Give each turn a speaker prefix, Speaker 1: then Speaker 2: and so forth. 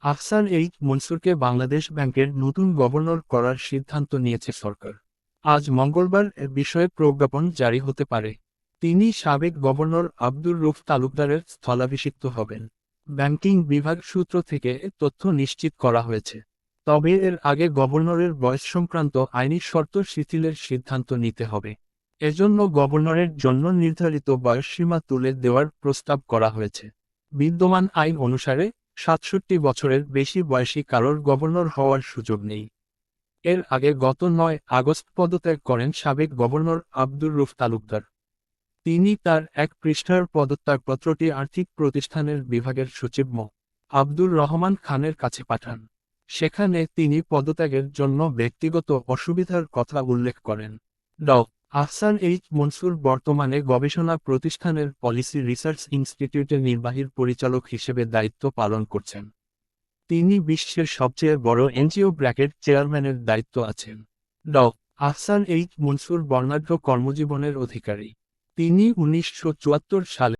Speaker 1: Ahsan H মনসুরকে Bangladesh ব্যাংকের নতুন governor করার সিদ্ধান্ত নিয়েছে সরকার। আজ মঙ্গলবার এ বিষয়ে প্রজ্ঞাপন জারি হতে পারে। তিনি সাবেক গভর্নর আব্দুর রউফ তালুকদারের স্থলাভিষিক্ত হবেন। ব্যাংকিং বিভাগ সূত্র থেকে এ তথ্য নিশ্চিত করা হয়েছে। তবে এর আগে গভর্নরের বয়স সংক্রান্ত আইনি শর্ত শিথিলের সিদ্ধান্ত নিতে হবে। এজন্য গভর্নরের জন্য নির্ধারিত বয়সসীমা তুলে দেওয়ার প্রস্তাব করা হয়েছে। বিদ্যমান আইন অনুসারে ৬৭ বছরের বেশি বয়সী কারোর গভর্নর হওয়ার সুযোগ নেই। এর আগে গত ৯ আগস্ট পদত্যাগ করেন সাবেক গভর্নর আব্দুর রউফ তালুকদার। তিনি তার ১ পৃষ্ঠার পদত্যাগপত্রটি আর্থিক প্রতিষ্ঠানের বিভাগের সচিব মো. আব্দুর রহমান খানের কাছে পাঠান। সেখানে তিনি পদত্যাগের জন্য ব্যক্তিগত অসুবিধার কথা উল্লেখ করেন। ড. আহসান এইচ মনসুর বর্তমানে গবেষণা প্রতিষ্ঠানের পলিসি রিসার্চ ইনস্টিটিউটের নির্বাহীর পরিচালক হিসেবে দায়িত্ব পালন করছেন। তিনি বিশ্বের সবচেয়ে বড় এনজিও ব্র্যাকের চেয়ারম্যানের দায়িত্ব আছেন। ড. আহসান এইচ মনসুর বর্ণাঢ্য কর্মজীবনের অধিকারী। তিনি ১৯৭৪ সালে